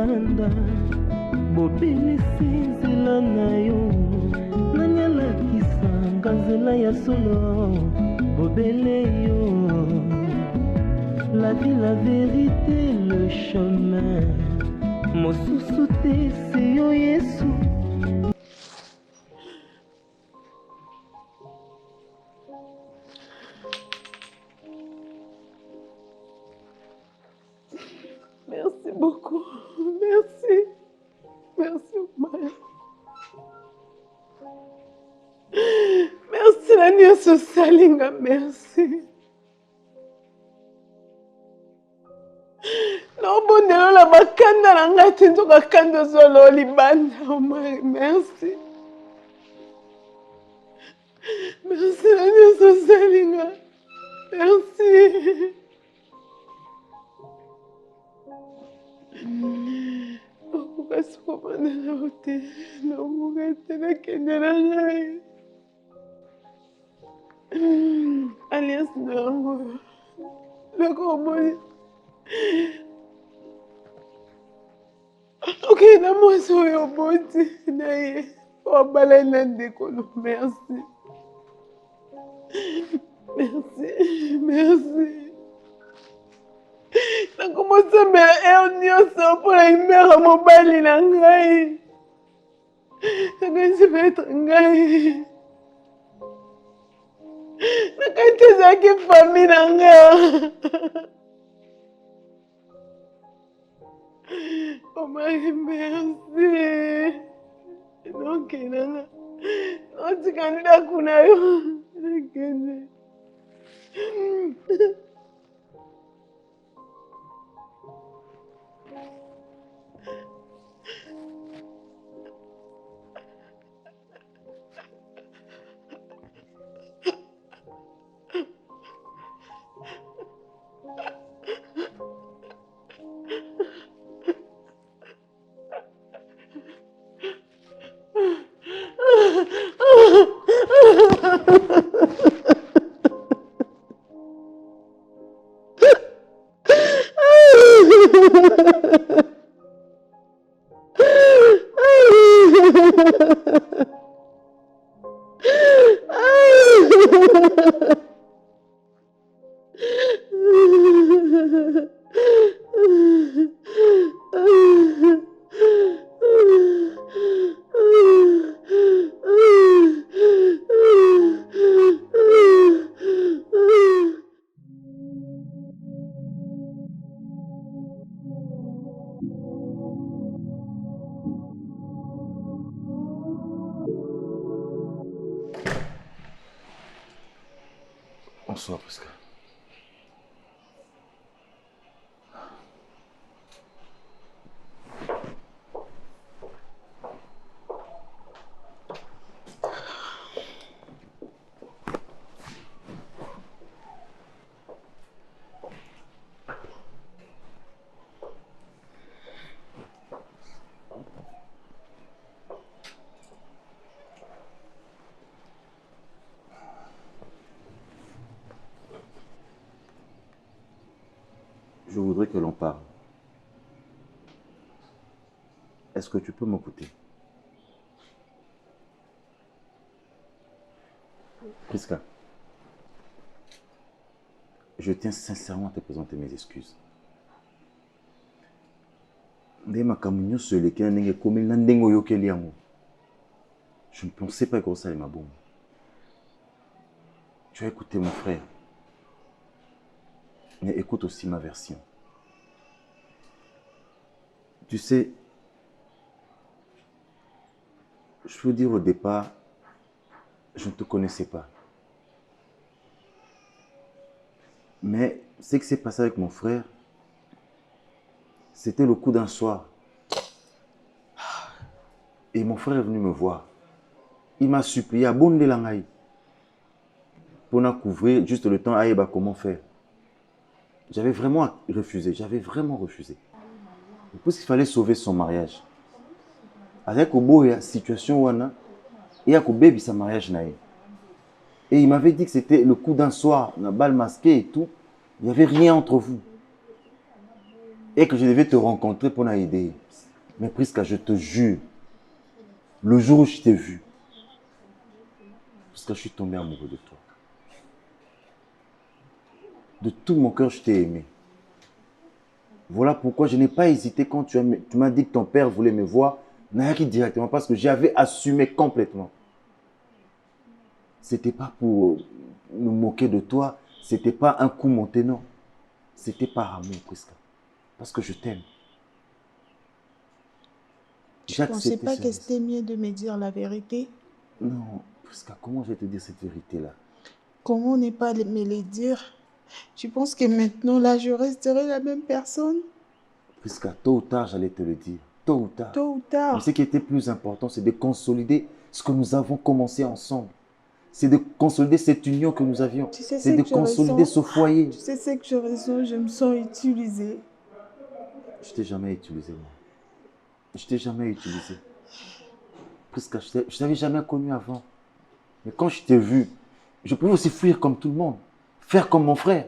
libanda bobelisi nzela na yo nanyalakisanga nzela ya solo bobele yo la vie la vérité le chemin mosusu te c'est yo Yesu. Merci beaucoup. Merci. Merci, Maya. Merci, la nuit Salinga. Merci. Non, bon, la bakanda la ngati nzoka kando zolo libanda. Oh, Marie, merci. Merci, la nuit Salinga. Merci. Okukasikomana na hote na okukate na kende na ngai alias nango nakomoni okenda mwasi oyo oboti na ye obalai na ndekolo. Merci. Merci. Merci. Nakomosembela eo nyonso mpona imera mobali na ngai. Nakanisi petre ngai. Nakanisi ezalaki famille na ngai. Oh Marie, merci. Nokendanga. Notikani ndako na yo. Nakende. Bonsoir, Prisca. Je voudrais que l'on parle. Est-ce que tu peux m'écouter? Prisca, je tiens sincèrement à te présenter mes excuses. Je ne pensais pas que ça allait m'abomber. Tu as écouté mon frère. Mais écoute aussi ma version. Tu sais, je veux dire au départ, je ne te connaissais pas. Mais ce qui s'est passé avec mon frère, c'était le coup d'un soir. Et mon frère est venu me voir. Il m'a supplié à bonne langaï pour nous couvrir juste le temps à Eba comment faire. J'avais vraiment refusé, Parce qu'il fallait sauver son mariage. Avec la situation où il y a bébé son mariage. Et il m'avait dit que c'était le coup d'un soir, une balle masquée et tout. Il n'y avait rien entre vous. et que je devais te rencontrer pour m'aider. Mais Prisca, je te jure, le jour où je t'ai vu, parce que je suis tombé amoureux de toi. De tout mon cœur, je t'ai aimé. Voilà pourquoi je n'ai pas hésité quand tu m'as dit que ton père voulait me voir, Nayaki directement, parce que j'avais assumé complètement. C'était pas pour me moquer de toi, c'était pas un coup monté, non. C'était par amour, Prisca. Parce que je t'aime. Tu ne pensais pas que c'était mieux de me dire la vérité? Non, Prisca, comment je vais te dire cette vérité-là? Comment ne pas me le dire? Tu penses que maintenant, là, je resterai la même personne? Prisca, tôt ou tard, j'allais te le dire. Tôt ou tard. Tôt ou tard. Mais ce qui était plus important, c'est de consolider ce que nous avons commencé ensemble. C'est de consolider cette union que nous avions. C'est de consolider ce foyer. Tu sais ce que je ressens, je me sens utilisée. Je t'ai jamais utilisé, moi. Je t'ai jamais utilisé. Prisca, je t'avais jamais connu avant. Mais quand je t'ai vu, je pouvais aussi fuir comme tout le monde. Faire comme mon frère.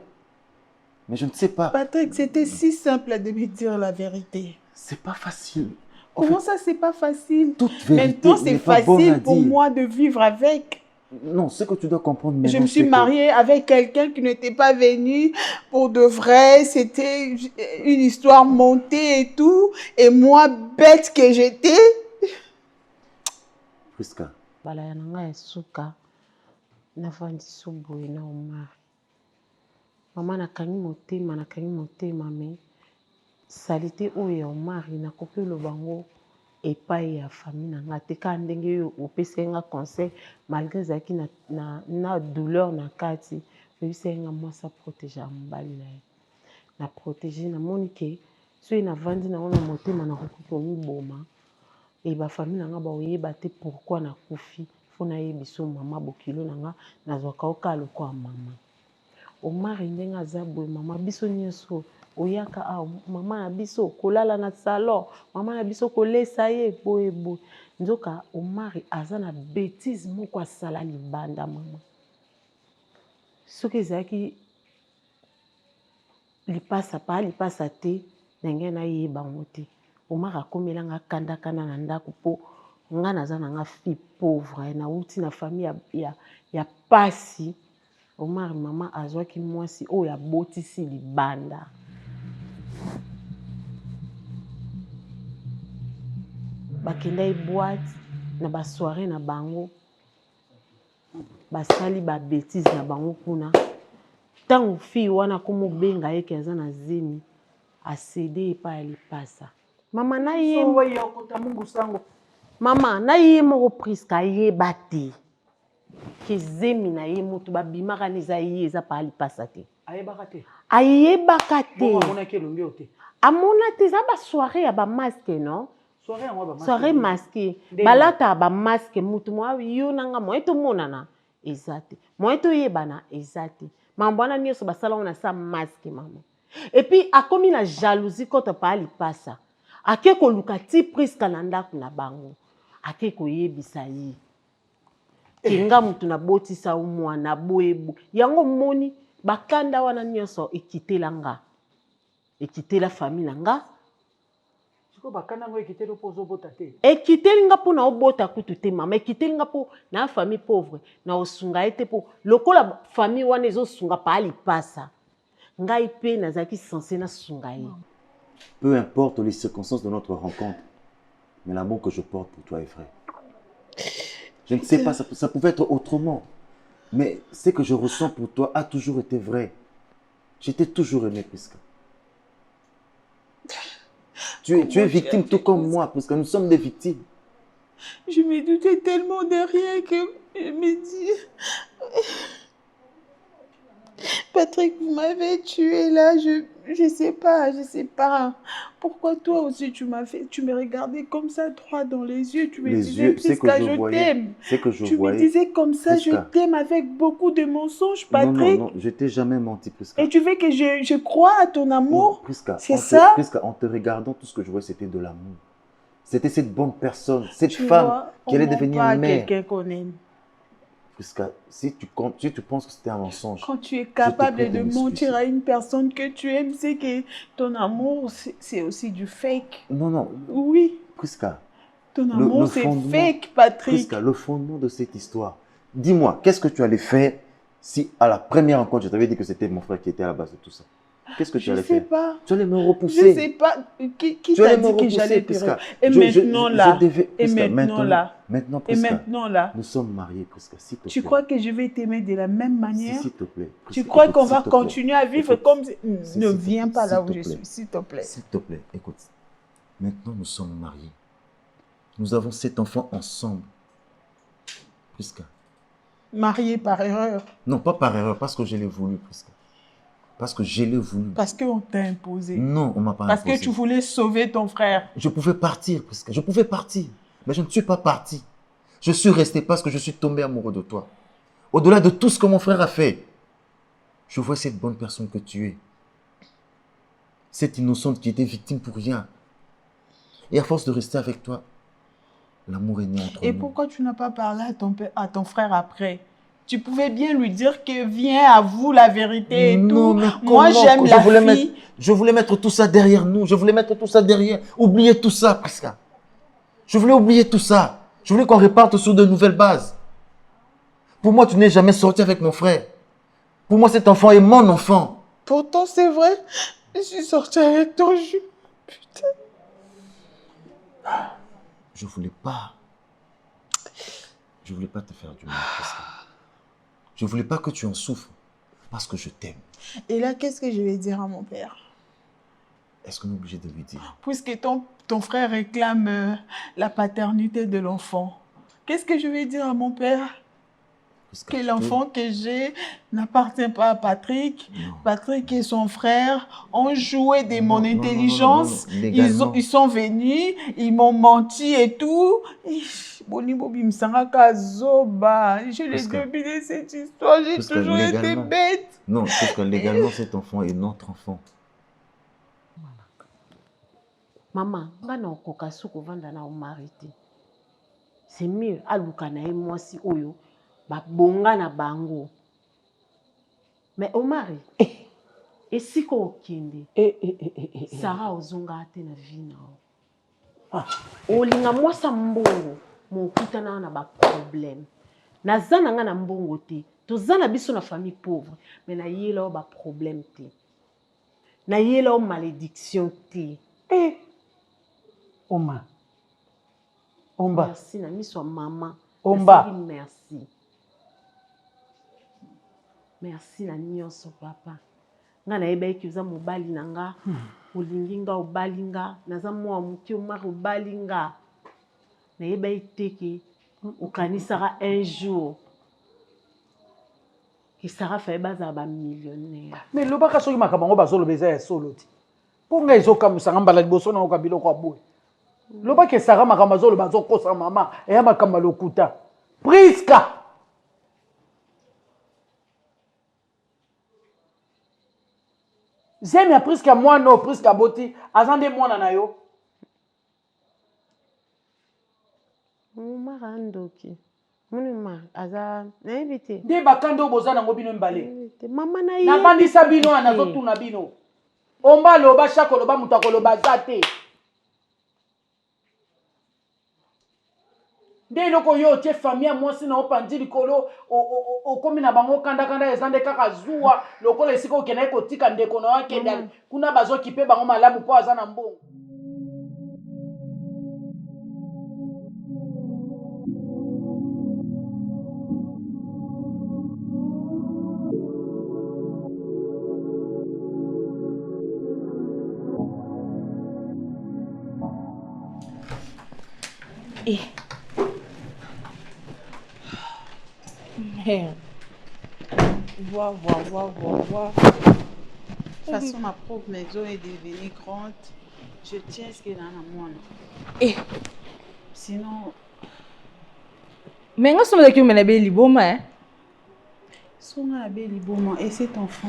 Mais je ne sais pas. Patrick, c'était si simple de me dire la vérité. C'est pas facile. Comment ça, c'est pas facile? Toute vérité maintenant, c'est facile pour moi de vivre avec. Non, ce que tu dois comprendre maintenant, je me suis mariée avec quelqu'un qui n'était pas venu pour de vrai. C'était une histoire montée et tout. Et moi, bête que j'étais. Prisca. Bala nanga esuka nafandi subuye na Omar. Mama nakangi motema me salite oyo ya Omar nakoki lobango epai ya famille nanga te ka ndenge yo opesenga conseil malgré ezalaki na douleur na kati oyebisenga mwasi aprotéger mobali na ye na protéger namoni ke soki navandi nango na motema nakoki komiboma e bafamille nanga baoyeba te pourquoi nakufi fo nayebi so mama bokilo nanga nazwaka oka lokwa mama Omar ndenge aza boye mama biso nyonso oyaka a mama na biso kolala na salon mama na biso kolesa ye boye boye nzoka Omar aza na bêtise moko asala libanda mama soki ezalaki lipasa te ndenge nayeba ngo te Omar akomelanga kanda na ndako mpo nga naza nanga fille pauvre nauti na famille ya pasi Omar mama azwaki mwasi oyo abotisi libanda bakendai boîte na basoirée na bango basali babétise na bango kuna ntango fille wana komobenga ye ke aza na zemi asede epai ya lipasa mama na ye moko Prisca ayeba te ke zemi na ye moto babimaka na eza ye eza pa lipasa te ayebaka te amona te eza basoirée ya bamaske non soirée masquée balata bamaske motu mwa yo nanga moye tomonana eza te moye toyebana eza te mambo wana nyonso basala ngo na sa maske mama epuis akomi na jalousie kota pa lipasa ake koluka ti Prisca na ndako na bango ake koyebisa ye kenga mutu na botisa mwana boyebo yango moni bakanda wana nyonso ekitela nga ekitela famille na nga ekiteli nga mpo na obota kutu te mama ekiteli nga mpo na famille pauvre na osunga ye te mpo lokola famille wana ezosunga pa lipasa ngai pe nazalaki censé nasunga ye. Peu importe les circonstances de notre rencontre, mais l'amour que je porte pour toi est vrai. Je ne sais pas, ça pouvait être autrement. Mais ce que je ressens pour toi a toujours été vrai. J'étais toujours aimé, Prisca. Tu es victime tout comme moi, parce que nous sommes des victimes. Je me doutais tellement de rien que je me dis... Patrick, vous m'avez tué là, je sais pas. Pourquoi toi aussi tu me regardais comme ça droit dans les yeux, tu me disais Prisca, je t'aime. Tu me disais comme ça, je t'aime avec beaucoup de mensonges, Patrick. Non, je t'ai jamais menti, Prisca. Et tu veux que je croie à ton amour? Prisca, c'est ça? Prisca, en te regardant, tout ce que je voyais, c'était de l'amour. C'était cette bonne personne, cette femme qui allait devenir mère. Quelqu'un qu'on aime. Prisca, si tu penses que c'était un mensonge... Quand tu es capable de mentir à une personne que tu aimes, c'est que ton amour, c'est aussi du fake. Non, non. Oui. Prisca. Ton amour, c'est fake, Patrick. Prisca, le fondement de cette histoire. Dis-moi, qu'est-ce que tu allais faire si à la première rencontre, je t'avais dit que c'était mon frère qui était à la base de tout ça? Qu'est-ce que tu allais faire? Je sais pas. Tu allais me repousser. Je sais pas. Qui t'a dit que j'allais te repousser? Et maintenant là. Et maintenant là. Maintenant, Prisca. Et maintenant là. Nous sommes mariés, Prisca, s'il te plaît. Tu crois que je vais t'aimer de la même manière? S'il te plaît. Tu crois qu'on va continuer à vivre comme... Ne viens pas là où je suis, s'il te plaît. S'il te plaît, écoute. Maintenant, nous sommes mariés. Nous avons 7 enfants ensemble. Prisca. Mariés par erreur? Non, pas par erreur, parce que je l'ai voulu, Prisca. Parce que je l'ai voulu. Parce qu'on t'a imposé. Non, on ne m'a pas imposé. Parce que tu voulais sauver ton frère. Je pouvais partir, Prisca. Je pouvais partir. Mais je ne suis pas parti. Je suis resté parce que je suis tombé amoureux de toi. Au-delà de tout ce que mon frère a fait, je vois cette bonne personne que tu es. Cette innocente qui était victime pour rien. Et à force de rester avec toi, l'amour est né entre nous. Et pourquoi tu n'as pas parlé à ton frère après? Tu pouvais bien lui dire que viens, avoue la vérité et non, tout. Mais moi, j'aime la fille. Je voulais mettre tout ça derrière nous. Je voulais mettre tout ça derrière. Oublier tout ça, Prisca. Je voulais oublier tout ça. Je voulais qu'on reparte sur de nouvelles bases. Pour moi, tu n'es jamais sorti avec mon frère. Pour moi, cet enfant est mon enfant. Pourtant, c'est vrai. Je suis sortie avec ton jus. Putain. Je voulais pas. Je voulais pas te faire du mal, Prisca. Je voulais pas que tu en souffres. Parce que je t'aime. Et là, qu'est-ce que je vais dire à mon père? Est-ce qu'on est obligé de lui dire? Puisque ton frère réclame la paternité de l'enfant. Qu'est-ce que je vais dire à mon père? Que l'enfant que j'ai n'appartient pas à Patrick. Non. Patrick et son frère ont joué de mon intelligence. Ils sont venus, ils m'ont menti et tout. Je l'ai deviné cette histoire, j'ai toujours été bête. Non, parce que légalement, cet enfant est notre enfant. Maman, c'est mieux à Lukana et moi si oyo. Bonga na bango. Mais Omari, et si ko kende, Sarah ozonga ate na vina. Olinga mwasa mbongo, mokuta na ba problème. Na zana nga na mbongo te, to zana biso na famille pauvre, mais na yela ba problème te. Na yela malédiction te. Oma. Omba. Merci na miso maman. Omba. Merci. Merci na nyonso papa. Nga na yeba ki uza mobali na nga, olingi nga obali nga, naza mwa muki omari obali nga. Na yeba iteke okanisaka un jour. Ki Sarah fa baza ba millionnaire. Mais lobaka soki makabango bazolo beza ya solo ti. Ponga ezoka musanga mbala liboso na okabilo kwa boy. Lobaka Sarah makamazolo bazokosa mama eya makamba lokuta. Prisca. J'aime Prisca moi non Prisca boti azande mwana na yo. Mama randoki. Munuma aza na ebite. De bakando bozana ngo bino mbale. Mama na ye. Na bandisa bino ana zo tuna bino. Omba loba shako loba mutako loba zate. De loko yo tie famille moi sina opandi likolo okomi na bango kanda ezande kaka zuwa lokolo esika okena ko tika ndeko na wakenda kuna bazo kipe bango malamu po azana mbongo. Merde. Voir. De toute façon, ma propre maison est devenue grande. Je tiens ce qu'il y a dans moi. Sinon... Mais on se dit que vous avez liboma, hein? On a liboma et cet enfant.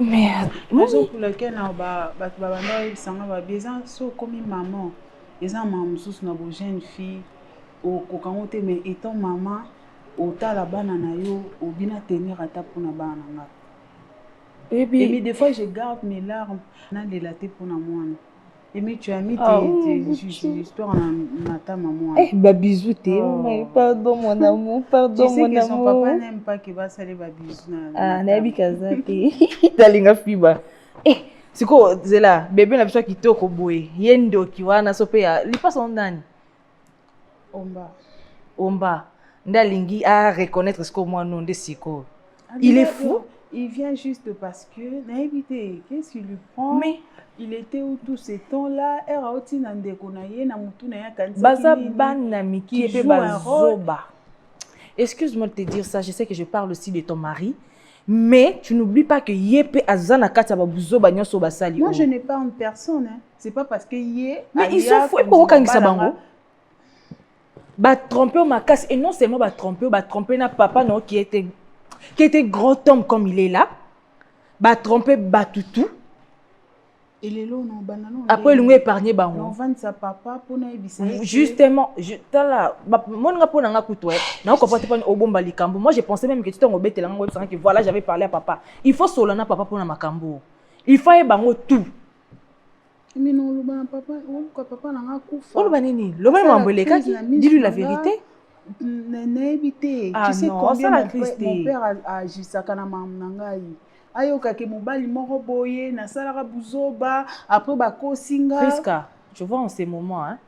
Merde. Raison pour laquelle on va besoin comme maman. Ils ont maman sous une jeune fille au cocangote mais étant maman otala bana na yo obina tenir ata mpona bana na nga. Et puis des fois je garde mes larmes na délaté mpona mwana. Et mais tu as mis tes histoires na ta maman. Eh bah bisous pardon mon amour, pardon mon amour. Tu sais que son papa n'aime pas que va saler ba bisous na. Ah na bi kazate. Talinga fiba. Eh siko zela bébé na biso kitoko boye. Yendo kiwana so pe ya li passe ndani. Omba. Ndalingi à reconnaître ce que moi non de siko. Il est fou. Il vient juste parce que naïbité, qu'est-ce qu'il lui prend? Mais il était où tous ces temps-là? Era oti na ndeko na ye na mutu na ya kanisa. Baza bana miki pe bazoba. Excuse-moi de te dire ça, je sais que je parle aussi de ton mari, mais tu n'oublies pas que yépe azana kata babuzoba nyoso basali. Moi je n'ai pas une personne, hein. C'est pas parce que yé. Mais ils sont fous pour kangisa bango. Ba tromper ma casse et non seulement ba tromper na papa non qui était grand homme comme il est là, bah tromper Batutu. Et les lots non banano. Après il nous épargné bango. On vend sa papa pour na ebisa. Justement, là, mon nga pour nga kuto na ko porter pas au bomba likambo. Moi je pensais même que tu t'en obété là que voilà, j'avais parlé à papa. Il faut solana papa pour na makambo. Il faut y bango tout. Mais non le ban papa, on papa na nga kufa. On le banini, le même mamboleka dis-lui la vérité. N'habité. Tu sais combien mon père a agi ça kana mamnangai. Ayoka ke mobali moko boye na salaka buzoba après ba kosinga. Friska, je vois en ces moments hein.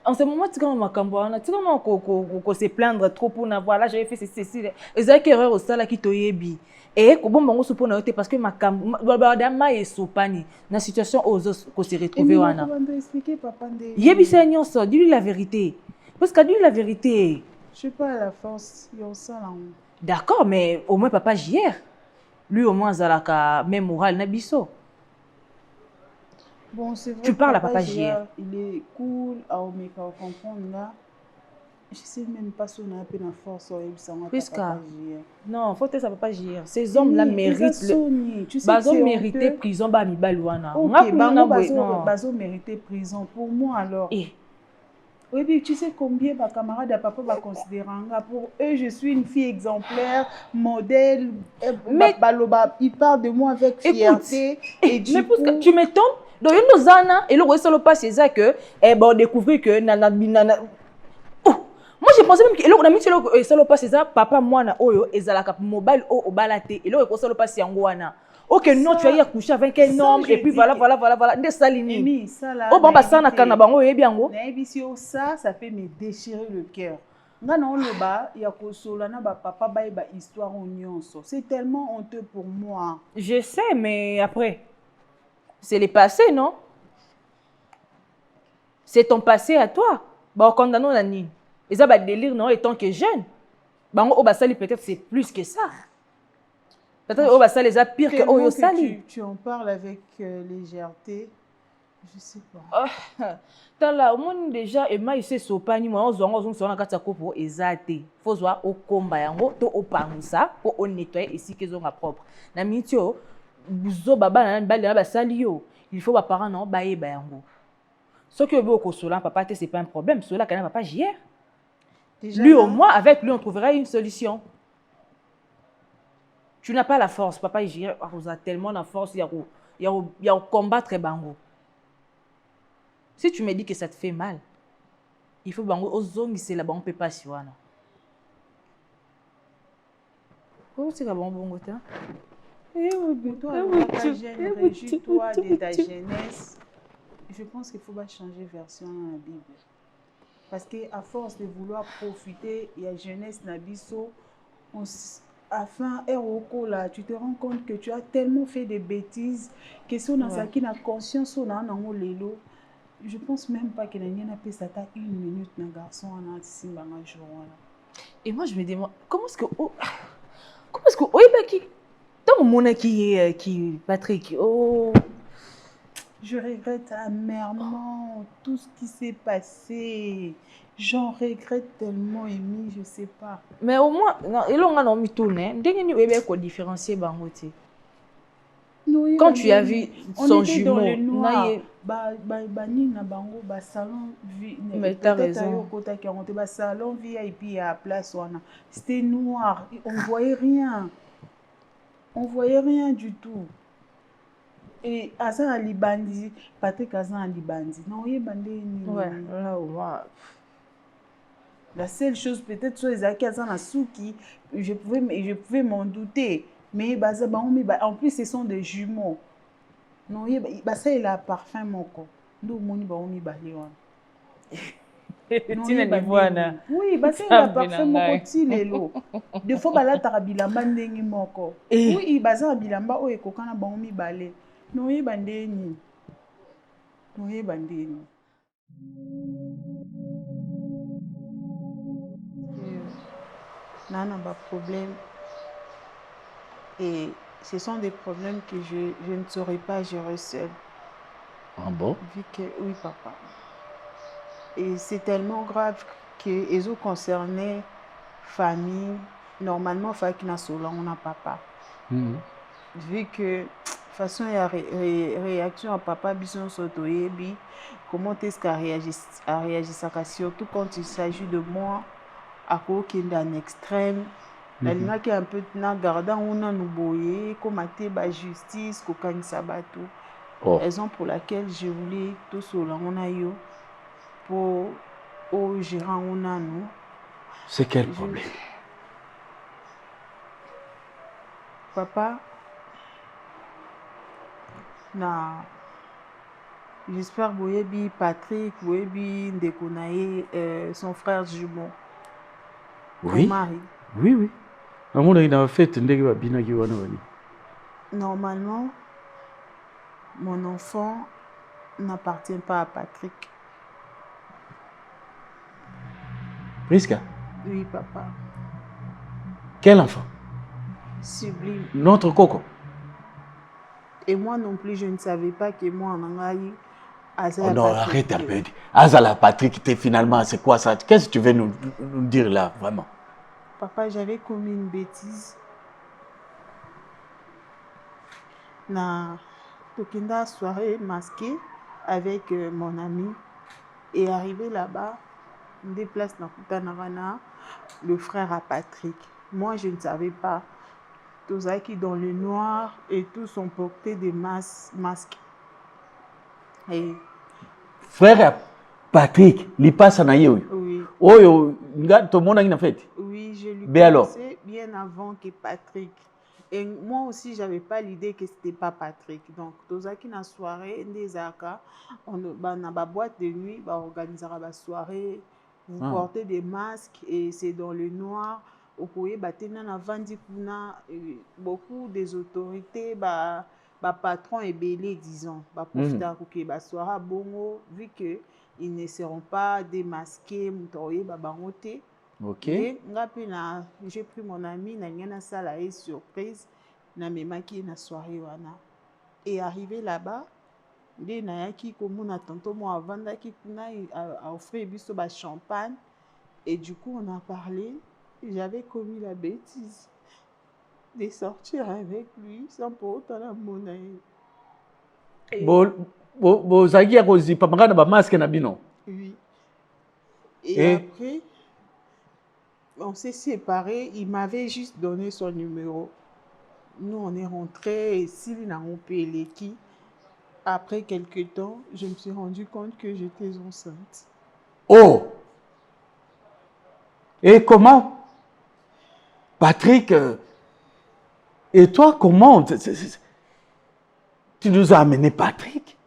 En ce moment tu comme makambo na tu comment ko se plaindre trop pour na voilà j'avais fait ceci. Ezaki erreur au sala ki toyebi. Et ko bomba ngo supo na yote parce que makambo dama e sopani na situation aux ko se retrouver wana. On va expliquer papa ndé. Yebi c'est nyonso, dis-lui la vérité. Parce qu'à dire la vérité. Je sais pas à la force, il y a ça là. D'accord, mais au moins papa JR. Lui au moins Zalaka même moral Nabiso. Bon, c'est vrai. Tu parles à papa JR. Il est cool, à me comprendre là. Je sais même pas si on a un peu de force ou ça papa JR. Non, faut que ça papa JR. Ces hommes là méritent tu sais bazo mériter prison ba mi balouana. OK, bazo mériter prison pour moi alors. Oui, mais tu sais combien mes camarades à papa va considérer. Pour eux, je suis une fille exemplaire, modèle. Mais ils parlent de moi avec fierté. Et du coup... Mais tu m'étonnes. Donc, il y a des et le solo pas c'est ça que on découvre que moi je pensais même que on a mis le solo pas c'est ça papa moi na oyo ezalaka mobile o balate et le solo pas c'est ngwana. Ok, non, tu as eu coucher avec un homme et puis voilà. Des salini. Oh, bon, bah, ça, na kanabango, et bien, ça fait me déchirer le cœur. Non, le bas, il y a Kosolana, papa, histoire oignon. C'est tellement honteux pour moi. Je sais, mais après, c'est les passés, non? C'est ton passé à toi. Bah, quand on a ni. Et ça, bah, délire, non, étant que jeune. Bah, oh, bah, ça, peut-être, c'est plus que ça. Peut-être oh bah ça les a pire que Oyo Sali. Tu en parles avec légèreté. Je sais pas. T'as là au moins déjà et moi c'est sopani moi on se na kata kopo ezate. Faut voir au combat yango to au pangusa pour on nettoyer ici que zonga propre. Na mitio buzo baba na bali na ba sali yo. Il faut ba parents non ba yeba yango. Ce que veut ko sola papa c'est pas un problème. Cela quand papa hier. Lui au moins avec lui on trouvera une solution. Tu n'as pas la force, papa, il a tellement la force, il y a combattre bango. Si tu me dis que ça te fait mal, il faut bango aux zones c'est là-bas on peut pas si voilà. Oh c'est bon bongo ta. Toi, réjouis-toi de ta jeunesse. Je pense qu'il faut pas changer version dans la Bible. Parce que à force de vouloir profiter, il y a jeunesse nabiso afin là, tu te rends compte que tu as tellement fait de bêtises que si on a ça qui n'a conscience on a un lelo. Je pense même pas que n'y a pas ça une minute un garçon en a simba un jour là. Et moi je me demande comment est-ce que oui bah qui tant mon qui Patrick oh je regrette amèrement tout ce qui s'est passé. J'en regrette tellement, Amy, je sais pas. Mais au moins, non, et là on a mis tout, né. Dès que nous évêques différencier bangoté. Quand tu as vu son jumeau, salon mais t'as raison. Salon VIP à place c'était noir, on voyait rien. On voyait rien du tout. Et Azan Ali Bandi, Patrick Azan Ali Bandi. Non, il bandé. Ouais, là au moins. La seule chose, peut-être, sur les Azan Asuki, je pouvais m'en douter. Mais en plus, ce sont des jumeaux. Non, ça, il a parfum, mon corps. Nous, on y va. Oui, ça, il a parfum, mon corps. Des fois, il a bilamba ndengi moko. Oui, il a bilamba o ekokana bango balé. Non, il bandeni. Non, il bandeni. Non, pas problème. Et ce sont des problèmes que je ne saurais pas gérer seule. Ah bon? Oui, papa. Et c'est tellement grave que les autres concernés, famille, normalement, il faut qu'il y ait un papa. Vu que, de toute façon, il y a réaction à papa, comment est-ce qu'elle réagit, surtout quand il s'agit de moi, à quoi qu'il est en extrême. La ligne qui est un peu gardant, on a nous boyé, comme la justice, comme sabato. Raison pour laquelle je voulais tout cela, on a eu pour au gérant, on a nous. C'est quel problème? Papa, j'espère que Patrick, Ndekonaye, son frère jumeau. Oui. Oui. Normalement, mon enfant n'appartient pas à Patrick. Priska? Oui, papa. Quel enfant? Sublime. Notre Coco. Et moi non plus, je ne savais pas que moi, en Angaï, oh non, arrête un peu. Azala Patrick, finalement, c'est quoi ça? Qu'est-ce que tu veux nous dire là, vraiment? Papa, j'avais commis une bêtise. Na Tokinda soirée masquée avec mon ami. Et arrivé là-bas, on déplace Nakutanarana, le frère à Patrick. Moi, je ne savais pas. Tous qui dans le noir et tous ont porté des masques. Et frère à Patrick, il passe à Naïo. Oui. Oh, tout le monde a une fête. Oui, je lui connaissais bien avant que Patrick. Et moi aussi, je n'avais pas l'idée que ce n'était pas Patrick. Donc, tous qui dans la soirée, on a boîte de nuit, on organisera la soirée, vous portez des masques et c'est dans le noir. Au courrier, beaucoup des autorités, patron et belé, disons, vu qu'ils ne seront pas démasqués, ok. J'ai pris mon ami, na salle à surprise, na memaki na soirée wana. Et arrivé là-bas, les nayaki comme on tantôt moi avant qui a offert biso ba champagne et du coup on a parlé. J'avais commis la bêtise de sortir avec lui sans pour autant la monnaie. Oui. Et après, on s'est séparés. Il m'avait juste donné son numéro. Nous, on est rentrés et s'il n'a pas payé qui. Après quelques temps, je me suis rendu compte que j'étais enceinte. Oh! Et comment? Patrick, et toi, comment tu nous as amené Patrick?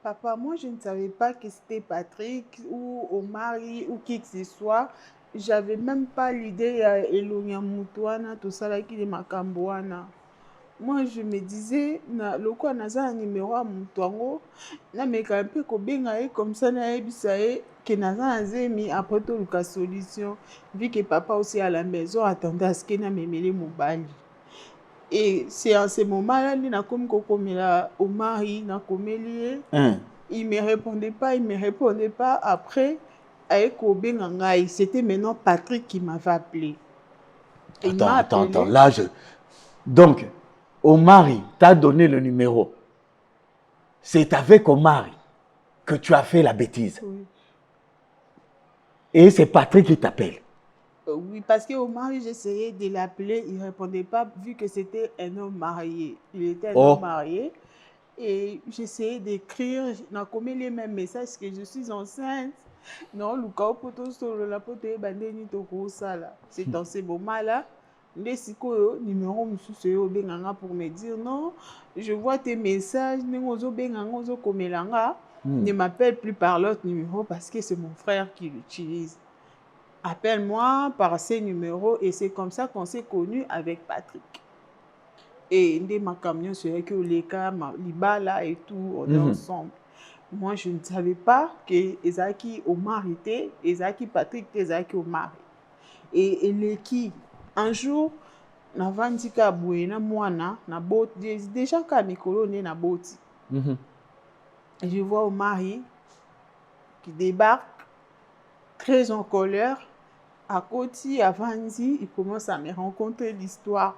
Papa, moi, je ne savais pas que c'était Patrick ou Omar ou qui que ce soit. J'avais même pas l'idée d'Elonia Moutouana, tout ça là qui est Makambouana. Moi, je me disais, le quoi n'a un numéro à Moutouango, mais quand peu comme ça, que n'a mis après tout le solution, vu que papa aussi à la maison attendait à ce qu'il n'a mêlé mon bali. Et c'est en ce moment-là, il a comme au mari, il me répondait pas. Après, avec c'était maintenant Patrick qui m'avait appelé. Attends, là, donc, Omari t'a donné le numéro. C'est avec Omari que tu as fait la bêtise. Oui. Et c'est Patrick qui t'appelle. Oui, parce qu'Omari, j'essayais de l'appeler, il ne répondait pas vu que c'était un homme marié. Il était un homme marié. Et j'essayais d'écrire, j'ai commis les mêmes messages que je suis enceinte. Non, Luka poto solo la poto bandeni to sala. C'est dans ces moments-là, les siko numéro monsieur benganga pour me dire non, je vois tes messages, nengozo benganga ozo komelanga, ne m'appelle plus par l'autre numéro parce que c'est mon frère qui l'utilise. Appelle-moi par ces numéros et c'est comme ça qu'on s'est connus avec Patrick. Et ma camion c'est que les cas, Libala et tout, on est ensemble. Moi, je ne savais pas que Ezaki Omar était, Ezaki Patrick était Ezaki Omar. Et les qui, un jour, Navandika Bouena Moana, na boat, déjà quand Mikolo n'est na boat. Et je vois Omar qui débarque, très en colère. À côté, à Vanzi, il commence à me rencontrer l'histoire.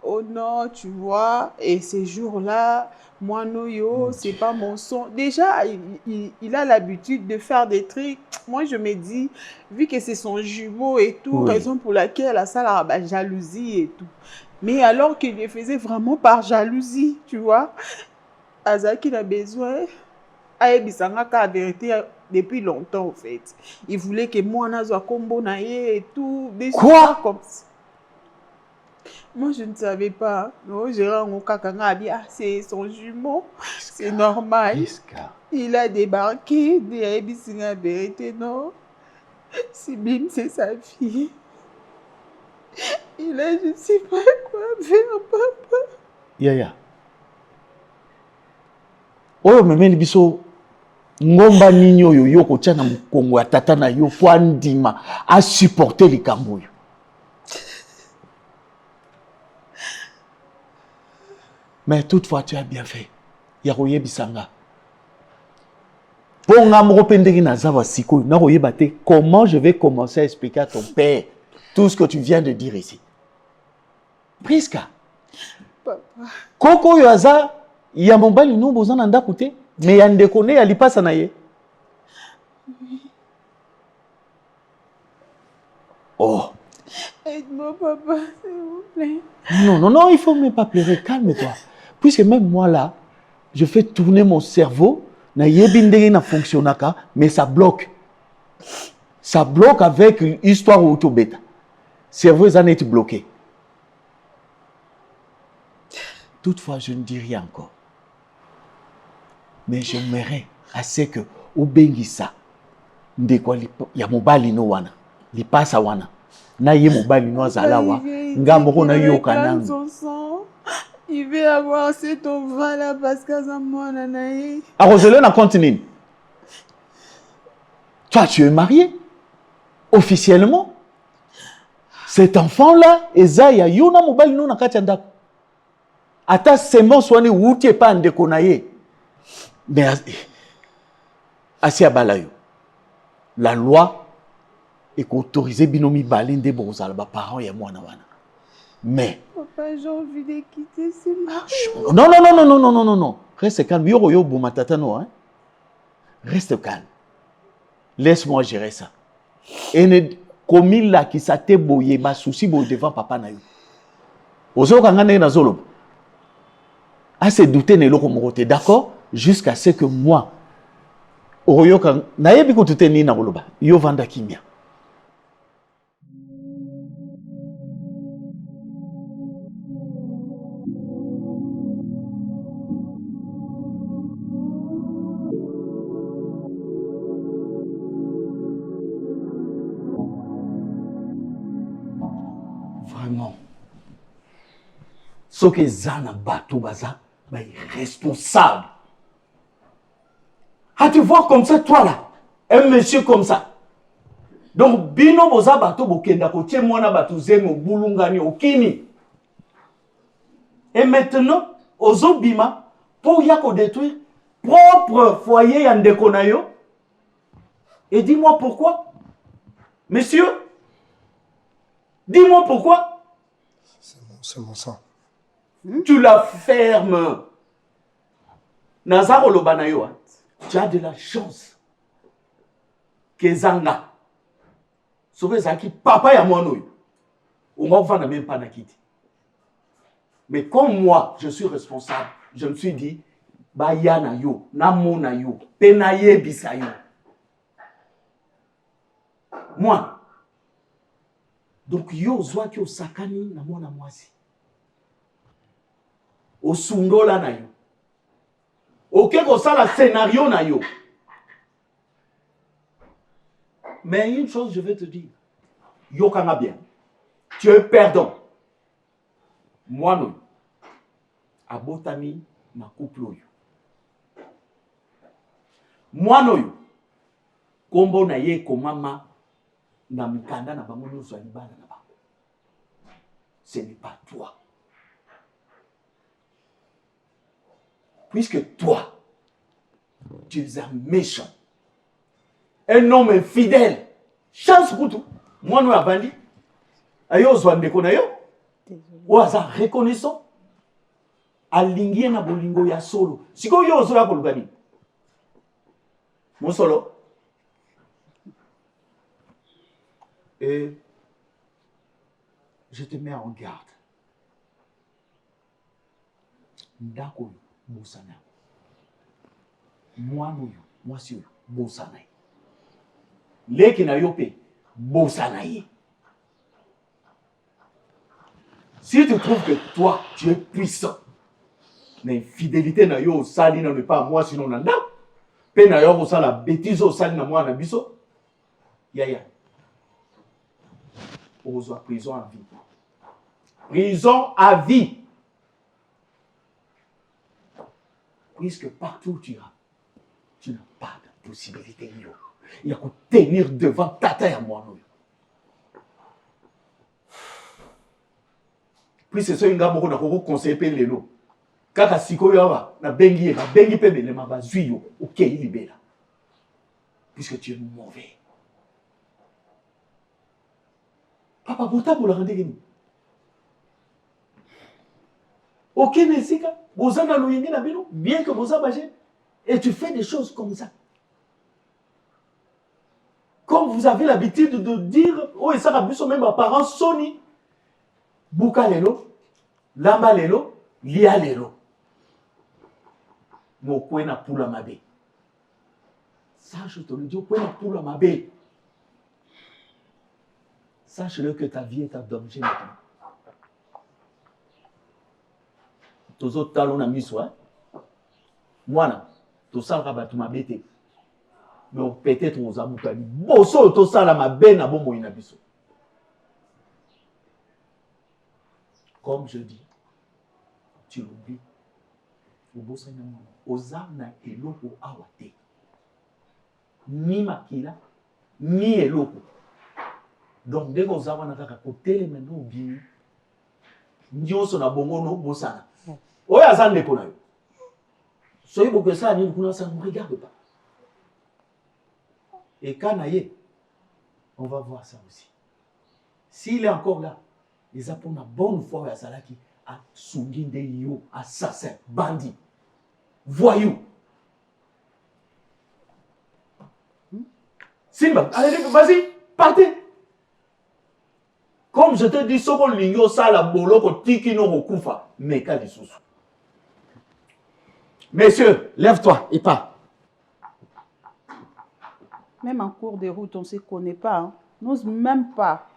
Oh non, tu vois, et ces jours-là, moi, Noyo, c'est pas mon son. Déjà, il a l'habitude de faire des trucs. Moi, je me dis, vu que c'est son jumeau et tout, raison pour laquelle ça la jalousie et tout. Mais alors qu'il le faisait vraiment par jalousie, tu vois, Azaki a besoin, Aebisanga a vérité depuis longtemps, en fait. Il voulait que moi, Nazo Kombo Naye et tout. Quoi? Comme ça. Moi, je ne savais pas. Non, c'est son jumeau. C'est normal. Il a débarqué. Il a vérité, non. Sibim, c'est sa fille. Il a, je ne sais pas quoi faire, papa. Yaya. Oyo memeli biso ngomba ninyo yo yoko tchana mukongo atata na yo po andima a supporter likambo yo. Mais toutefois, tu as bien fait. Yaroye Bisanga. Comment je vais commencer à expliquer à ton père tout ce que tu viens de dire ici? Priska. Papa. Koko Yoaza, il y a mon bal, nous, besoin d'en écouter. Mais il y a un déconné, il y a pas naye. Oh. Aide-moi, papa, s'il vous plaît. Non, il faut même pas pleurer. Calme-toi. Puisque même moi là, je fais tourner mon cerveau, mais ça bloque. Ça bloque avec une histoire auto-bêta. Cerveau est bloqué. Toutefois, je ne dis rien encore. Mais j'aimerais assez que au Bengisa, il y a mon balino wana, il passe à wana. Na ye mon balino azalawa, ngamoko na yo kanang. Il veut avoir cet enfant-là parce que ça m'a nanaï. À Roselène, à continue. Toi, tu es marié. Officiellement. Cet enfant-là, Ezaya, yona mobile non na katianda. Ata seulement soigné ou tu es pas en déconnaillé. Mais Asia Balayo. La loi est autorisée binomi balin de bozalba parents et moi na wana. Mais papa, j'ai envie de quitter ce mariage. Non. Reste calme. Yo bomatata no hein. Reste calme. Laisse-moi gérer ça. Et ne commis là qui s'ate boyé ba souci bo devant papa na yo. Ozo kangane na zolo. À se douter ne loko morote, d'accord? Jusqu'à ce que moi Oroyo kan na yebi ko tuteni na boloba. Yo vanda kimia. Ce que Zana Batou Baza, responsable. À te voir comme ça, toi là, un monsieur comme ça. Donc, Bino Boza Batou Bokenda, Kotié Mwana Batou Zemo, Boulungani, Okini. Et maintenant, Ozobima, pour Yako détruire, propre foyer Yandekonayo. Et dis-moi pourquoi? Monsieur, dis-moi pourquoi? C'est mon sang. Tu la fermes. Nazaro Lobanayo, tu as de la chance. Kezanga. Sauver Zaki, papa et moi, on va même pas nakiti. Mais comme moi, je suis responsable, je me suis dit, Baya na yo, namo na yo, penaye bisayo. Moi. Donc yo zwa ki osakani na mwana mwasi. Osundola na yo. Ok, comme ça, le scénario na yo. Mais une chose, je vais te dire. Yo kanga bien. Tu es perdant. Moi non. Abotami na couple yo. Moi non. Kombo na ye komama na mikanda na bango nyonso ya libala na bango. Ce n'est pas toi. Puisque toi, tu es un méchant, un homme infidèle, chance pour tout. Moi, nous avons dit, ayo zwande kona yo, waza reconnaissant, alingie na bolingo ya solo. Siko yo zola kolugani. Mon solo. Et je te mets en garde. Ndako Bosana. Moi, si Bosana. Leki na yope, Bosana. Si tu trouves que toi, tu es puissant, l'infidélité na yo sali na ne pas moi sinon nanda, pe na yo sa la bêtise au sali na moi na biso, yaya. Ozo prison à vie. Prison à vie. Puisque partout où tu iras, tu n'as pas de possibilité. Il y a qu'à tenir devant ta terre, moi. Puis c'est ça, il y a un conseil pour les lots. Quand tu as na bengi pe belema ba zuyo, ok, il libère. Puisque tu es mauvais. Papa, bota pour le rendre gagné. Ok, Nesika. Bien que vous avez et tu fais des choses comme ça. Comme vous avez l'habitude de dire, oh, et ça a vu même apparent, Sony, Bouka Lelo, Lamba Lelo, Lia Lelo. Mokwena Pula Mabe. Ça, je te le dis, Mokwena Pula Mabe. Sache-le que ta vie est en danger maintenant. Tous autres talons à miswa. Moi, tout ça, tu m'as bêté. Mais peut-être aux amoutani. Bosso, tout ça, ma benne à bon inabiso. Comme je dis, tu l'oublies. Aux âmes et l'eau awate. Ni makila, ni eloko. Donc, dès que vous avez un côté, les maintenant, bien. Nous sommes bongo no bosana. Oh, ya zande kona yo. Soyez beaucoup ça, ni nous ça ne regarde pas. Et quand naïe, on va voir ça aussi. S'il est encore là, les apôtres ont bonne foi à Salaki, à Sungin de Yo, assassin, bandit, voyou. Simba, allez, vas-y, partez. Comme je te dis, ce qu'on l'a ça la bolo tiki no okufa, mais qu'à des sous. Messieurs, lève-toi et pas. Même en cours de route, on ne se connaît pas. Hein. On n'ose même pas.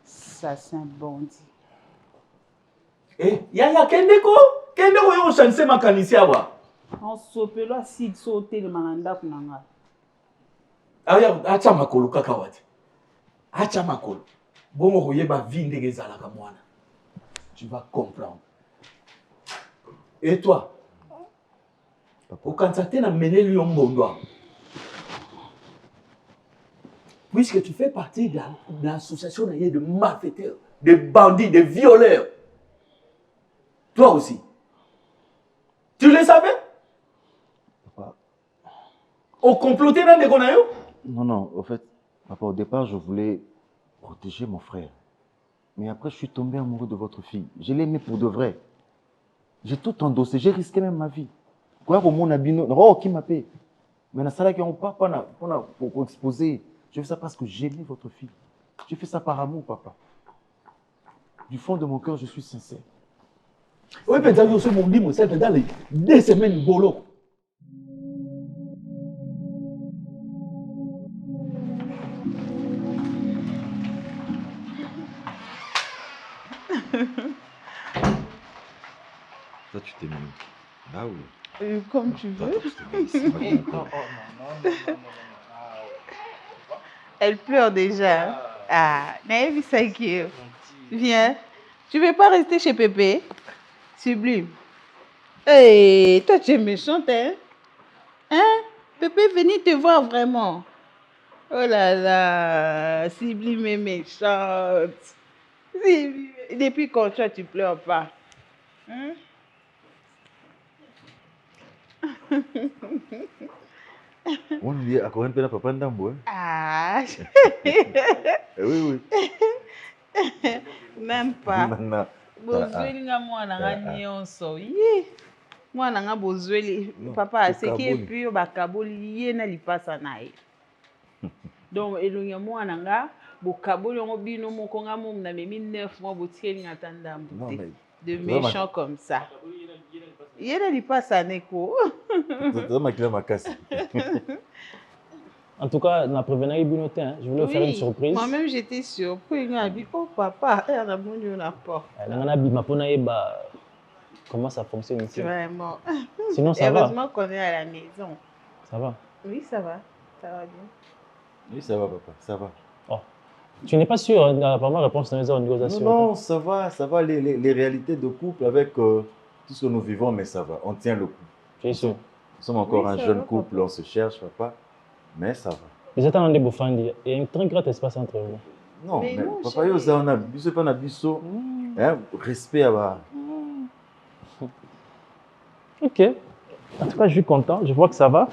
Ça, c'est un bandit. Eh, yaya kendeko yo chanse makanisi awa. On s'opère là, si sauter le mananda kunanga. Aya, acha makolo kakawati. Acha makolo. Bongo koyeba vinde gezalaka mwana. Tu vas comprendre. Et toi? Okansate na meneli yombondo. Puisque tu fais partie de l'association de malfaiteurs, de bandits, de violeurs. Toi aussi. Tu le savais? Papa. Au comploté dans des gonayo? Non, non, au fait, papa, au départ, je voulais protéger mon frère. Mais après, je suis tombé amoureux de votre fille. Je l'ai aimée pour de vrai. J'ai tout endossé. J'ai risqué même ma vie. Quoi au monde abino, oh qui m'a payé. Mais dans ça qui on pas pour exposer. Je fais ça parce que j'aimais votre fille. J'ai fait ça par amour, papa. Du fond de mon cœur, je suis sincère. Oui, mais dans ce monde, c'est dans les 2 semaines bolo. Toi, tu t'es mis. Ah oui. Comme tu veux. Elle pleure déjà. Ah, Naïvi, c'est qui? Viens. Tu veux pas rester chez Pépé? Sublime. Hey, toi, tu es méchante, hein? Hein? Pépé venir te voir vraiment. Oh là là, Sublime est méchante. Sublime. Depuis quand toi, tu pleures pas? Hein? On dit à quoi on papa ndambo. Ah. Oui. Même pas. Bozweli nga mwana nga nyonso. Mwana nga bozweli papa seki epi bakaboli ye na lipasa na ye. Donc elongi ya mwana nga bokaboli yango bino moko nga momu na memi 9 mois botikeli nga ta ndambo te. De méchants comme ça. Ye na lipasa neko. En tout cas, na prévenant Ibinoté, je voulais faire une surprise. Moi-même, j'étais surpris. Oh, papa, elle a bon Dieu la porte. Comment ça fonctionne ici? Vraiment. Sinon, ça va. Heureusement qu'on est à la maison. Ça va? Oui, ça va. Ça va bien. Oui, ça va, papa. Ça va. Oh. Tu n'es pas sûr, hein, par ma réponse dans les négociations? Non, ça va. Ça va. Les réalités de couple avec tout ce que nous vivons, mais ça va. On tient le coup. Tu es sûr? Nous sommes encore un jeune couple, papa. On se cherche, papa. Mais ça va. Vous êtes en Bofandi. Il y a un très grand espace entre vous. Non, mais papa, on a biso pas biso. Respect à bas. Ok. En tout cas, je suis content. Je vois que ça va.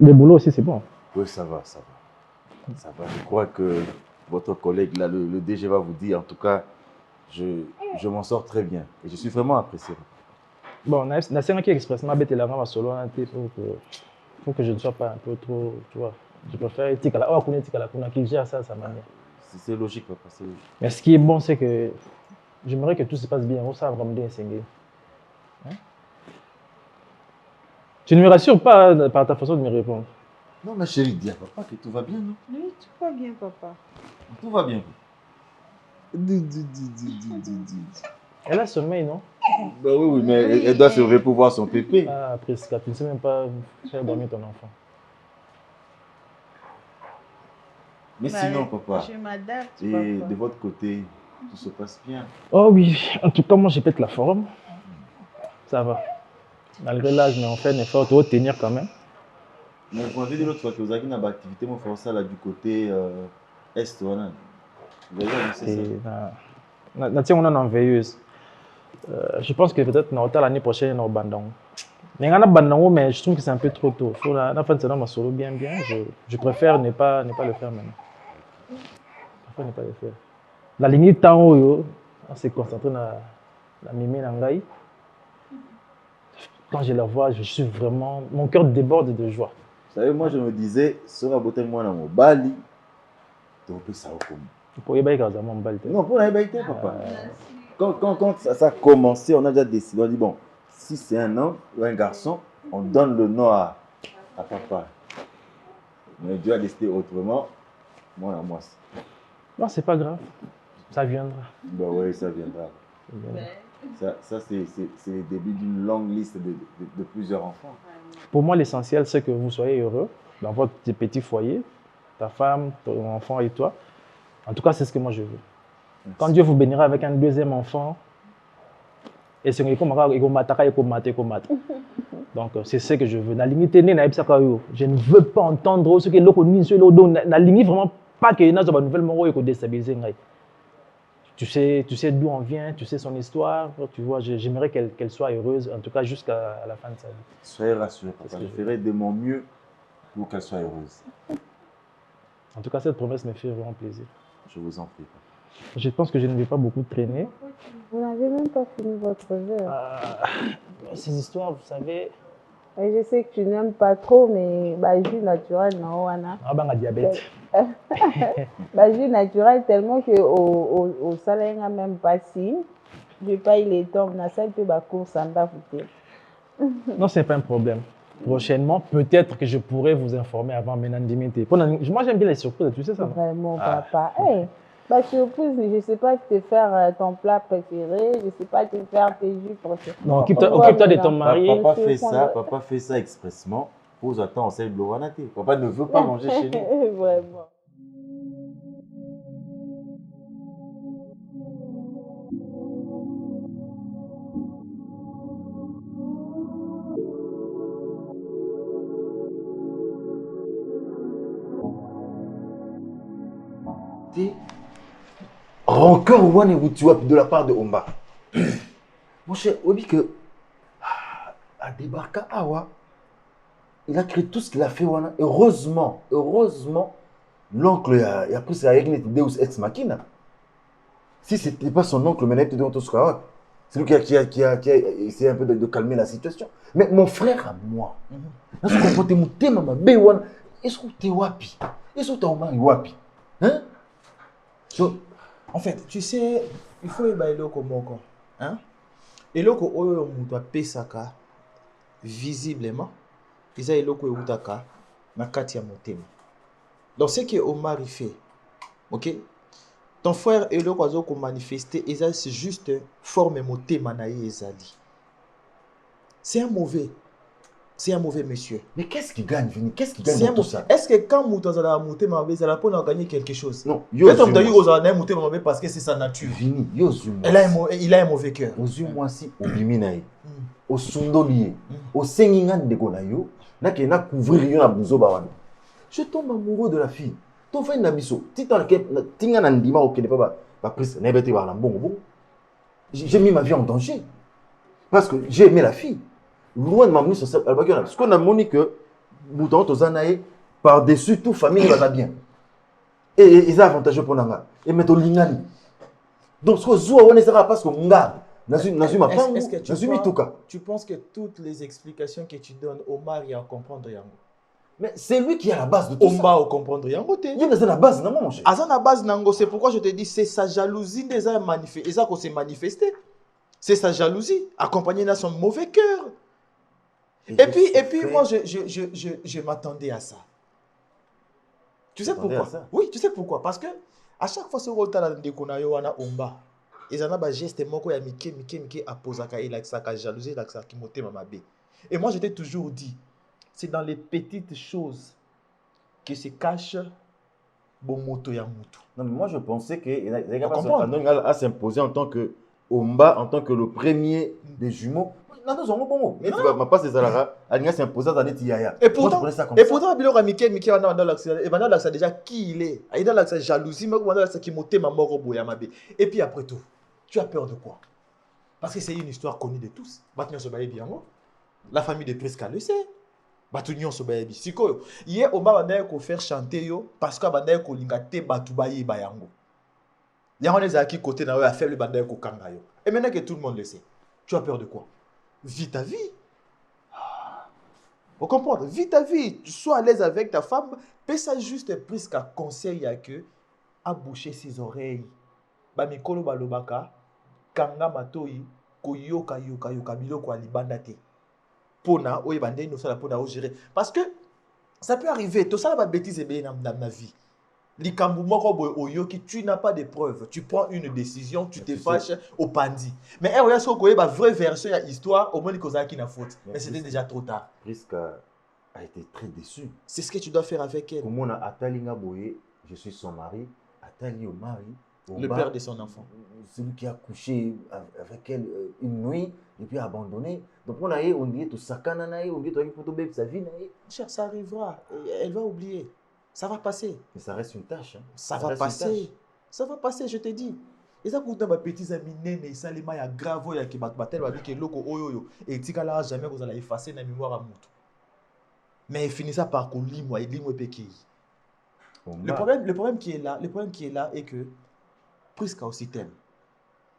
Le boulot aussi, c'est bon. Oui, ça va, ça va. Ça va. Je crois que votre collègue, là, le DG va vous dire, en tout cas, je m'en sors très bien. Et je suis vraiment apprécié. Bon, dans ce qui est expressement bête, il solo pour que je ne sois pas un peu trop, tu vois. Je préfère qu'il gère ça à sa manière. C'est logique, papa, c'est logique. Mais ce qui est bon, c'est que j'aimerais que tout se passe bien. Ça va vraiment bien s'engager. Hein? Tu ne me rassures pas par ta façon de me répondre. Non, ma chérie, dis à papa que tout va bien, non? Oui, tout va bien, papa. Tout va bien. Elle a sommeil, non? Bah oui, mais oui, elle doit se réveiller pour voir son pépé. Ah, Prisca, tu ne sais même pas faire dormir ton enfant. Mais sinon, papa, je m'adapte, et papa. de votre côté, tout se passe bien? Oh oui, en tout cas, moi, j'ai peut-être la forme. Ça va. Malgré l'âge, mais on fait un effort de tenir quand même. Mais vous m'avez dit l'autre fois que vous avez une activité, moi, faire ça là du côté est, voilà. Vous avez annoncé ça? On est en veilleuse. Je pense que peut-être l'année prochaine, on va abandonner. Mais je trouve que c'est un peu trop tôt. Il faut la fin de semaine, solo bien. Je préfère ne pas le faire maintenant. Je préfère ne pas le faire. La limite temps où on s'est concentré dans la mimée nangai. Quand je la vois, je suis vraiment, mon cœur déborde de joie. Vous savez, moi je me disais, si on a beauté moi dans mon bali, tu peux ça au commun. Pour y aller mon bali. Non, pour y aller, papa. Quand ça a commencé, on a déjà décidé, on dit bon, si c'est un homme ou un garçon, on donne le nom à papa. Mais Dieu a décidé autrement, moi à moi. Non, c'est pas grave, ça viendra. Bah oui, ça viendra. Ça c'est le début d'une longue liste de plusieurs enfants. Pour moi, l'essentiel, c'est que vous soyez heureux dans votre petit foyer, ta femme, ton enfant et toi. En tout cas, c'est ce que moi je veux. Merci. Quand Dieu vous bénira avec un deuxième enfant, et c'est donc c'est ce que je veux. Je ne veux pas entendre ce que l'autre dit. Vraiment pas que nous avons une nouvelle mort et déstabiliser. Tu sais d'où on vient, tu sais son histoire, tu vois, j'aimerais qu'elle soit heureuse, en tout cas jusqu'à la fin de sa vie. Soyez rassurés, papa, je ferai de mon mieux pour qu'elle soit heureuse. En tout cas, cette promesse me fait vraiment plaisir. Je vous en prie. Je pense que je ne vais pas beaucoup traîner. Vous n'avez même pas fini votre verre. Ces histoires, vous savez... Et je sais que tu n'aimes pas trop, mais jus naturel, non, Wana. Ah ben, diabète. Jus naturel, tellement que au salaire, il n'y a même pas signe. Je paye les tombes, na salle peut ba course en bas. Non, c'est pas un problème. Prochainement, peut-être que je pourrai vous informer avant Menandimité. Moi, j'aime bien les surprises, tu sais ça. Vraiment, papa. Hey, surprise, je ne sais pas te faire ton plat préféré, je ne sais pas te faire tes jus préférés. Non, occupe-toi de ton mari. Papa fait ça expressement pour attendre en salle de Papa ne veut pas manger chez nous. Vraiment. Encore one et tu de la part de Omba. Mon cher, Obi que à débarquer Awa, il a créé tout ce qu'il a fait. Heureusement, l'oncle a pris sa règle Deus ex machina. Si ce n'était pas son oncle, c'est lui qui a essayé un peu de calmer la situation. Mais mon frère à moi, est-ce que tu es wapi? Est-ce que tu es wapi? Hein? En fait, tu sais, il faut y aller comme hein? Et là, on doit pesaka visiblement, ils ont eloko eutaka na kati ya motema. Donc ce que Omar fait, ok? Ton frère eloko azoko manifester, c'est juste forme motema na ye ezali. C'est un mauvais monsieur. Mais qu'est-ce qu'il gagne, Vini? Qu'est-ce qu'il gagne dans tout ça? Est-ce que quand Moutazala a monté ma bête, elle a pas gagné quelque chose? Non, parce que c'est sa nature. Vini, il a un mauvais cœur. Moi si au biminaï, au sondolier, au sengingan de gonayo, n'a qu'à couvrir yon abuso bawan. Je tombe amoureux de la fille. Ton frère Nabiso, titan tinga nandima au Kédépa, prise n'ébété par la bon. J'ai mis ma vie en danger parce que j'ai aimé la fille. Loin de m'amener sur cette album. Parce qu'on a moni que Bouton Tozanae, par-dessus tout, famille va bien. Et c'est avantageux pour Nanga. Et mettre au lingani. Donc, ce que Zoua, on ne sera pas ce que Nga. Est-ce que tu penses que toutes les explications que tu donnes, Omar y a à comprendre Yango? Mais c'est lui qui est à la base de tout ça. Omba à comprendre Yango. Il est à la base, non, mon cher. À la base, Nango, c'est pourquoi je te dis, c'est sa jalousie déjà manifestée. Et ça qu'on s'est manifesté. C'est sa jalousie, accompagnée de son mauvais cœur. Et puis moi, je m'attendais à ça. Tu sais pourquoi? Oui, tu sais pourquoi? Parce que à chaque fois que tu as des konayoana omba, ils ont un geste moko ya mike à posaka et la jalousie la qui moté mamabe. Et moi, je t'ai toujours dit, c'est dans les petites choses que se cache bon moto ya moto. Non, mais moi, je pensais que les gars à s'imposer en tant que Omba, en tant que le premier des jumeaux. Non, bon. Mais tu vas pas ces alara, Alina s'est imposé dans les tiaya. Et pourtant, Bilora Mike, on a dans l'accès. Et maintenant, l'accès déjà qui il est. Il est dans l'accès jalousie, mais on a l'accès qui monte ma mort au boyamabe. Et puis après tout, tu as peur de quoi? Parce que c'est une histoire connue de tous. Batunion se baye bien. La famille de Prisca le sait. Batunion se baye bien. Si quoi, hier, on va faire chanter yo parce qu'on va faire lingate batubaye bayango. Il y a un qui côté n'a a fait le bandai ko kangayo. Et maintenant que tout le monde le sait, tu as peur de quoi? Vis ta vie. Vous comprenez? Vis ta vie. Tu sois à l'aise avec ta femme. Fais ça juste plus qu'un conseil à que à boucher ses oreilles. Bamikolo balobaka, kanga matoi, koyoka biloko alibandate. Pona, oye bande nous ça la pona gérer. Parce que ça peut arriver. Tout ça la bêtise est bien dans ma vie. Tu n'as pas de preuves. Tu prends une décision, tu te fâches au pandi. Mais est-ce que la vraie version de l'histoire, au moins qui n'a faute. Mais c'était déjà trop tard. Prisca a été très déçue. C'est ce que tu dois faire avec elle. Comme on a Atalinga Boye, je suis son mari. Atali au mari. Le père de son enfant. Celui qui a couché avec elle une nuit et puis abandonné. Donc on dit tout ça, on dit tout sa vie. Cher, ça arrivera. Elle va oublier. Ça va passer. Mais ça reste une tâche. Hein. Ça va passer. Ça va passer, je te dis. Et ça, pour ma petite amie, Néné, ça, les mailles grave, il y a qui battent, qui loko, oyoyo. Et tu n'as jamais vous allez effacer la mémoire à Moutou. Mais il finit ça par qu'on lit, moi, il lit, moi, péki. Le problème qui est là est que Prisca aussi t'aime.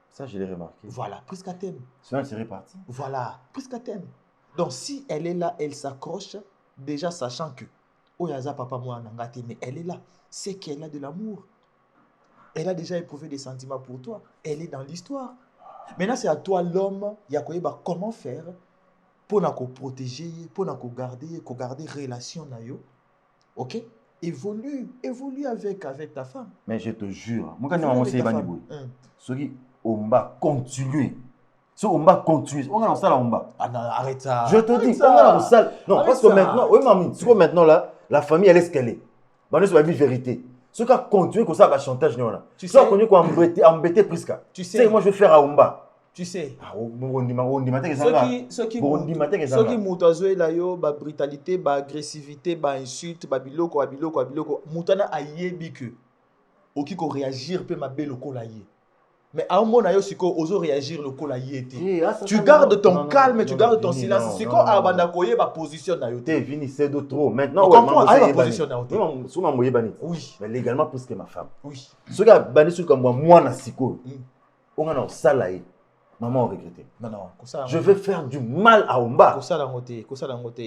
Ça, je l'ai remarqué. Voilà, Prisca t'aime. Sinon, c'est reparti. Voilà, Prisca t'aime. Donc, si elle est là, elle s'accroche, déjà sachant que, oh, yaza papa, moi, nangate, mais elle est là. C'est qu'elle a de l'amour. Elle a déjà éprouvé des sentiments pour toi. Elle est dans l'histoire. Maintenant, c'est à toi, l'homme, Yakoyeba, comment faire pour nous protéger, pour nous garder relation. Ok? Évolue avec ta femme. Mais je te jure, moi, quand je suis on va continuer. Si on va continuer, on va dans la salle, on va. Ah non, arrête ça. Je te dis, on va dans la salle. Non, arrête parce que maintenant, oui, mamie, c'est quoi maintenant là, la famille, elle est ce qu'elle est. Bah, nous, c'est la vérité. Ce qui a continué comme ça, va chantage, non là. Tu sais, on continue quoi embêter Prisca. Tu sais, moi, je vais faire à Omba. Tu sais. Ceux qui moutazoé la yo, ba brutalité, ba agressivité, ba insulte, ba biloko, moutana ayebi que okiko réagir pe ma belle kolaye. Mais à un moment yo siko ozo réagir le kolaye té. Tu gardes ton calme, tu gardes ton silence. Siko abanda koye ba position na yo té. Vini c'est de trop. Maintenant ouais, ma position na yo té. Sous ma moye bani. Oui. Mais légalement plus que ma femme. Oui. Ce qui a bani sur comme moi na siko. On a salaye. Maman a regretté. Non. Je vais faire du mal à Omba.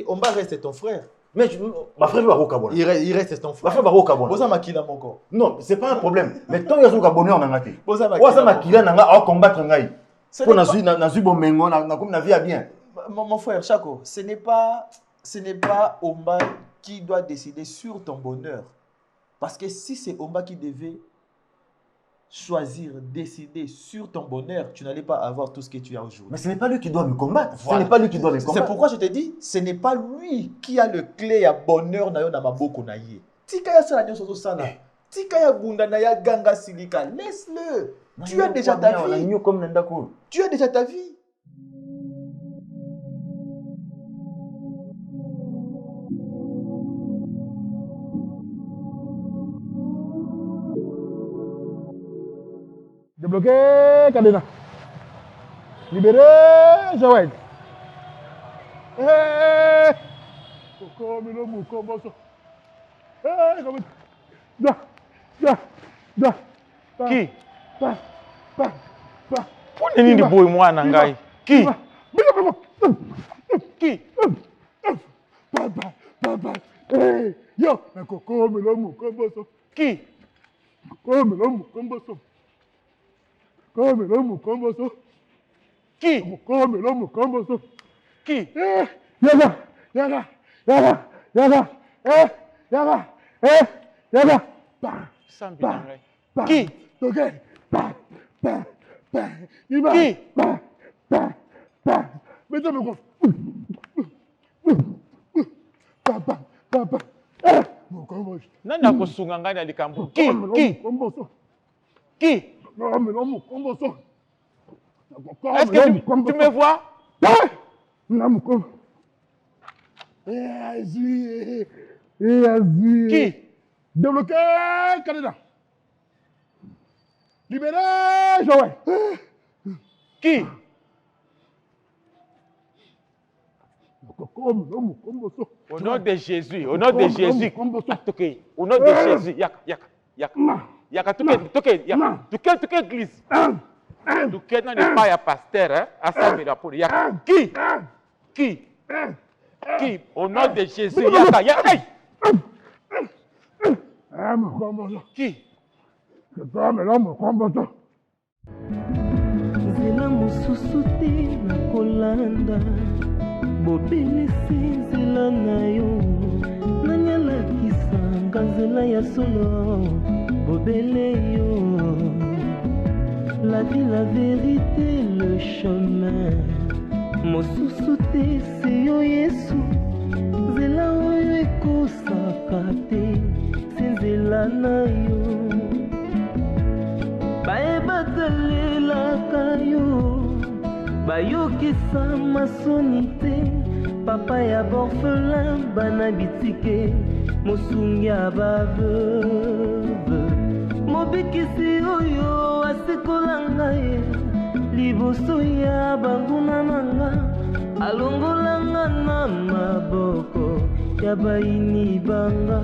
Omba reste ton frère. Mais ma frère va au Kabona. Il reste ton frère. Ma frère va au Kabona. Bosa makila moko. Non, c'est pas un problème. Mais tant qu'il y a au Kabona, on a raté. Bosa makila nanga au combattre ngai. Pour nazu bomengo na comme na vie à bien. Mon frère Chako, ce n'est pas Omba qui doit décider sur ton bonheur. Parce que si c'est Omba qui devait choisir, décider sur ton bonheur, tu n'allais pas avoir tout ce que tu as aujourd'hui. Mais ce n'est pas lui qui doit me combattre. Voilà. Ce n'est pas lui qui doit me combattre. C'est pourquoi je te dis, ce n'est pas lui qui a le clé à bonheur na yo na maboko na ye. Tika ya sala nyoso sana. Tika ya bunda na ya ganga silika. Laisse-le. Tu as déjà ta vie. Tu as déjà ta vie. Débloquer Kadena. Libérer Jawed. Qui? Pour nini di boy moi nangai? Qui? Qui? Papa. Yo, na koko melo mukomboso. Qui? Koko melo mukomboso. Come l'homme comme ça. Qui? Come l'homme comme ça. Qui? Yaga. Qui? Toquet. Qui? Mettez-moi quoi? Papa. Nani akosunga ngani alikambu? Qui? Est-ce que tu me vois? Qui? Débloquer Canada. Libérer Joël. Qui? Au nom de Jésus, au nom de Jésus. Au nom de Jésus. Yaka tuke église. Tuke na ne pas ya pasteur hein, à ça la pour yaka qui au nom de Jésus yaka hey. Qui? Nzela mosusu te na kolanda bobelisi nzela na yo nanyalakisanga nzela ya solo bobele yo la vie, la vérité, le chemin mosusu te se yo Yesu nzela oyo ekosaka te se nzela na yo bayebatalelaka yo bayokisa masoni te papa ya borfelin bana bitike mosungi ya baveuve mobikisi oyo asikola ngai liboso ya banguna na nga alongolanga na maboko ya bayini banga